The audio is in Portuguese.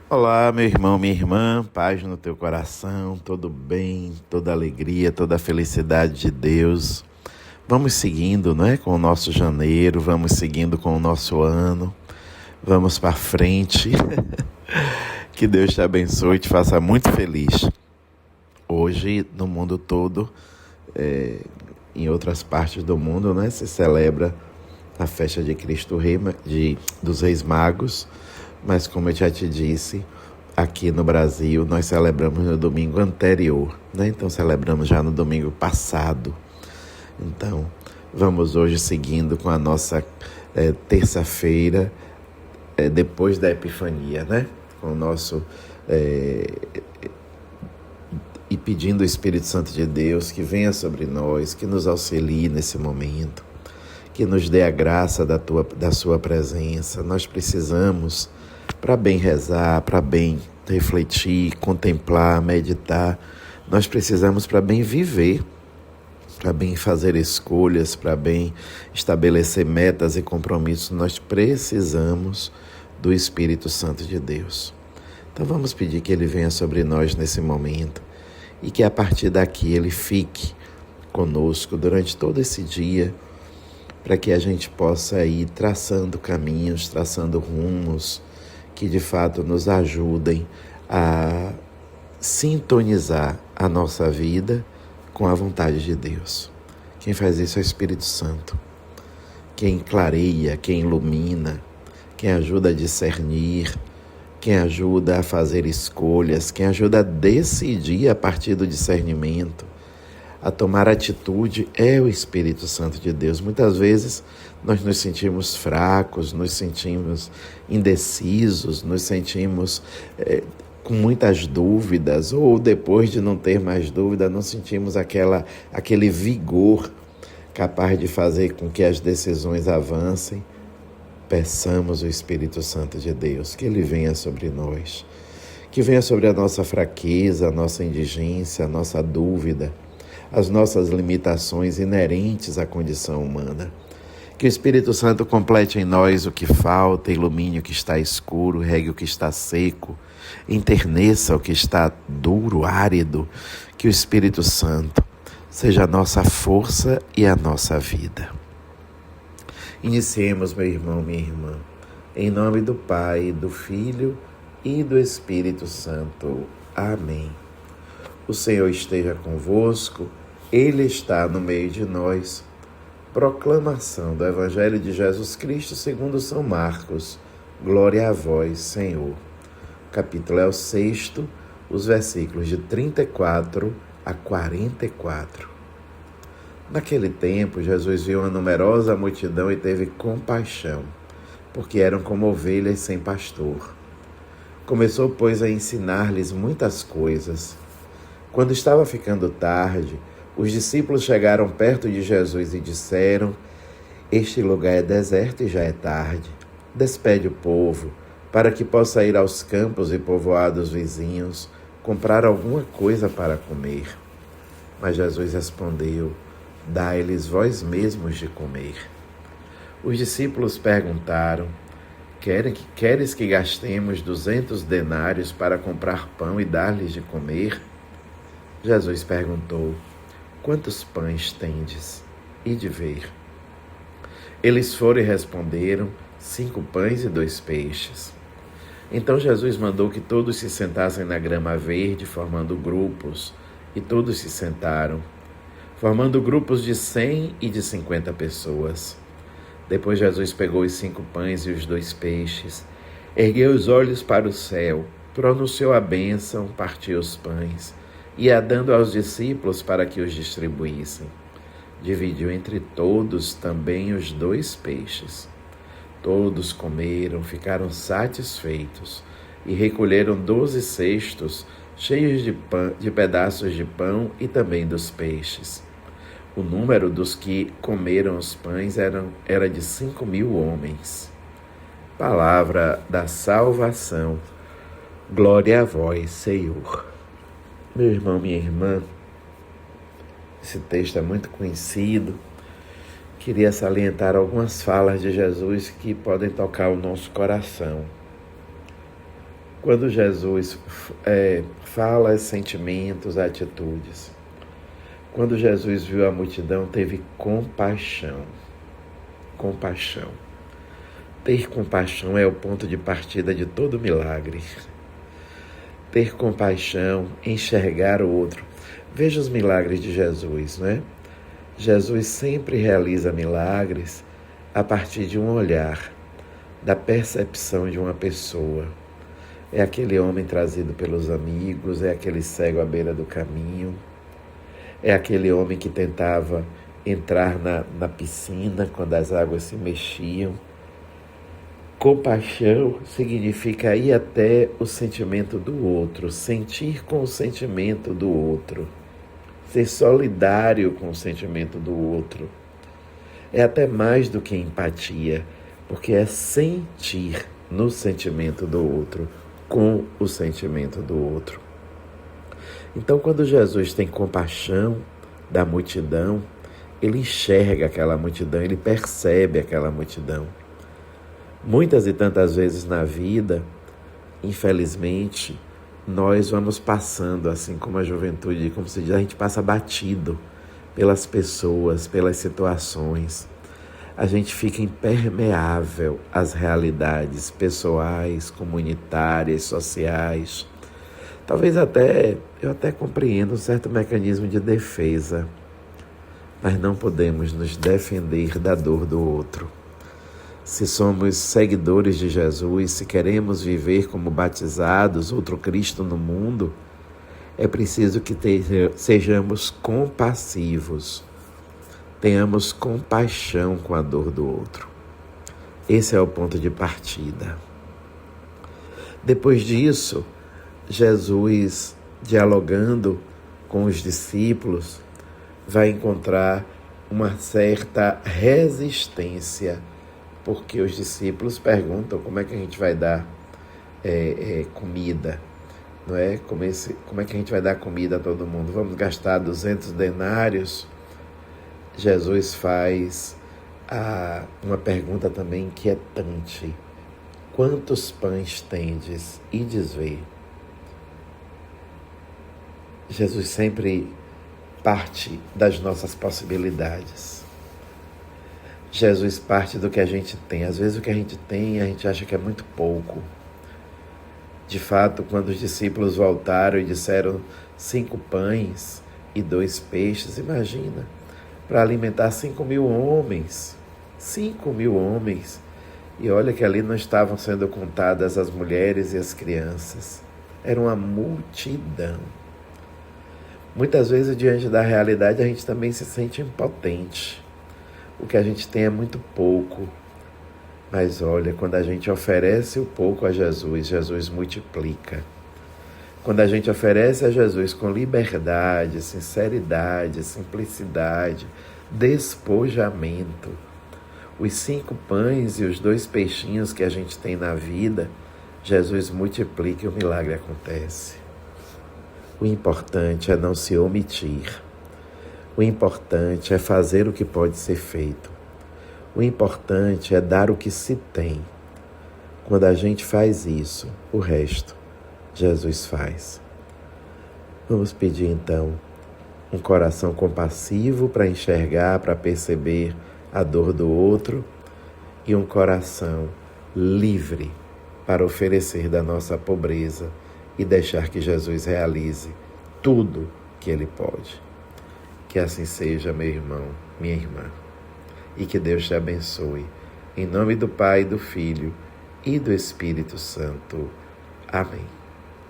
Olá, meu irmão, minha irmã, paz no teu coração, todo bem, toda alegria, toda felicidade de Deus. Vamos seguindo, né, com o nosso janeiro, vamos seguindo com o nosso ano, vamos para frente. Que Deus te abençoe e te faça muito feliz. Hoje, no mundo todo, em outras partes do mundo, né, se celebra a festa de Cristo Rei, dos Reis Magos, mas como eu já te disse, aqui no Brasil nós celebramos no domingo anterior, né? Então celebramos já no domingo passado. Então vamos hoje seguindo com a nossa terça-feira, depois da Epifania, né? Com o nosso e pedindo o Espírito Santo de Deus que venha sobre nós, que nos auxilie nesse momento, que nos dê a graça da sua presença. Nós precisamos, para bem rezar, para bem refletir, contemplar, meditar, nós precisamos para bem viver, para bem fazer escolhas, para bem estabelecer metas e compromissos, nós precisamos do Espírito Santo de Deus. Então vamos pedir que Ele venha sobre nós nesse momento e que a partir daqui Ele fique conosco durante todo esse dia, para que a gente possa ir traçando caminhos, traçando rumos que de fato nos ajudem a sintonizar a nossa vida com a vontade de Deus. Quem faz isso é o Espírito Santo. Quem clareia, quem ilumina, quem ajuda a discernir, quem ajuda a fazer escolhas, quem ajuda a decidir a partir do discernimento, a tomar atitude é o Espírito Santo de Deus. Muitas vezes nós nos sentimos fracos, nos sentimos indecisos, nos sentimos com muitas dúvidas, ou depois de não ter mais dúvida, não sentimos aquele vigor capaz de fazer com que as decisões avancem. Peçamos o Espírito Santo de Deus, que Ele venha sobre nós, que venha sobre a nossa fraqueza, a nossa indigência, a nossa dúvida, as nossas limitações inerentes à condição humana. Que o Espírito Santo complete em nós o que falta, ilumine o que está escuro, regue o que está seco, enterneça o que está duro, árido. Que o Espírito Santo seja a nossa força e a nossa vida. Iniciemos, meu irmão, minha irmã, em nome do Pai, do Filho e do Espírito Santo. Amém. O Senhor esteja convosco, Ele está no meio de nós. Proclamação do Evangelho de Jesus Cristo segundo São Marcos. Glória a vós, Senhor. O capítulo é o 6º, os versículos de 34 a 44. Naquele tempo, Jesus viu uma numerosa multidão e teve compaixão, porque eram como ovelhas sem pastor. Começou, pois, a ensinar-lhes muitas coisas. Quando estava ficando tarde, os discípulos chegaram perto de Jesus e disseram: Este lugar é deserto e já é tarde. Despede o povo, para que possa ir aos campos e povoados vizinhos, comprar alguma coisa para comer. Mas Jesus respondeu: Dai-lhes vós mesmos de comer. Os discípulos perguntaram: Queres que gastemos 200 denários para comprar pão e dar-lhes de comer? Jesus perguntou: Quantos pães tendes? Ide ver. Eles foram e responderam: 5 pães e 2 peixes. Então Jesus mandou que todos se sentassem na grama verde, formando grupos, e todos se sentaram, formando grupos de 100 e de 50 pessoas. Depois Jesus pegou os 5 pães e os 2 peixes, ergueu os olhos para o céu, pronunciou a bênção, partiu os pães, e a dando aos discípulos para que os distribuíssem. Dividiu entre todos também os 2 peixes. Todos comeram, ficaram satisfeitos, e recolheram 12 cestos cheios de pedaços de pão e também dos peixes. O número dos que comeram os pães era de 5.000 homens. Palavra da salvação. Glória a vós, Senhor. Meu irmão, minha irmã, esse texto é muito conhecido. Queria salientar algumas falas de Jesus que podem tocar o nosso coração. quando Jesus fala sentimentos, atitudes. Quando Jesus viu a multidão, teve compaixão. Compaixão. Ter compaixão é o ponto de partida de todo milagre. Ter compaixão, enxergar o outro. Veja os milagres de Jesus, né? Jesus sempre realiza milagres a partir de um olhar, da percepção de uma pessoa. É aquele homem trazido pelos amigos, é aquele cego à beira do caminho, é aquele homem que tentava entrar na piscina quando as águas se mexiam. Compaixão significa ir até o sentimento do outro, sentir com o sentimento do outro, ser solidário com o sentimento do outro. É até mais do que empatia, porque é sentir no sentimento do outro, com o sentimento do outro. Então, quando Jesus tem compaixão da multidão, ele enxerga aquela multidão, ele percebe aquela multidão. Muitas e tantas vezes na vida, infelizmente, nós vamos passando, assim como a juventude, como se diz, a gente passa batido pelas pessoas, pelas situações. A gente fica impermeável às realidades pessoais, comunitárias, sociais. Talvez eu até compreendo um certo mecanismo de defesa, mas não podemos nos defender da dor do outro. Se somos seguidores de Jesus, se queremos viver como batizados, outro Cristo no mundo, é preciso que sejamos compassivos, tenhamos compaixão com a dor do outro. Esse é o ponto de partida. Depois disso, Jesus, dialogando com os discípulos, vai encontrar uma certa resistência, porque os discípulos perguntam como é que a gente vai dar comida, não é? Como é que a gente vai dar comida a todo mundo? Vamos gastar 200 denários? Jesus faz uma pergunta também inquietante. Quantos pães tendes? Ides ver. Jesus sempre parte das nossas possibilidades. Jesus parte do que a gente tem. Às vezes o que a gente tem, a gente acha que é muito pouco. De fato, quando os discípulos voltaram e disseram 5 pães e 2 peixes, imagina, para alimentar 5.000 homens. 5.000 homens. E olha que ali não estavam sendo contadas as mulheres e as crianças. Era uma multidão. Muitas vezes, diante da realidade, a gente também se sente impotente. O que a gente tem é muito pouco. Mas olha, quando a gente oferece o pouco a Jesus, Jesus multiplica. Quando a gente oferece a Jesus com liberdade, sinceridade, simplicidade, despojamento, os 5 pães e os 2 peixinhos que a gente tem na vida, Jesus multiplica e o milagre acontece. O importante é não se omitir. O importante é fazer o que pode ser feito. O importante é dar o que se tem. Quando a gente faz isso, o resto, Jesus faz. Vamos pedir então um coração compassivo para enxergar, para perceber a dor do outro e um coração livre para oferecer da nossa pobreza e deixar que Jesus realize tudo que Ele pode. Que assim seja, meu irmão, minha irmã. E que Deus te abençoe. Em nome do Pai, do Filho e do Espírito Santo. Amém.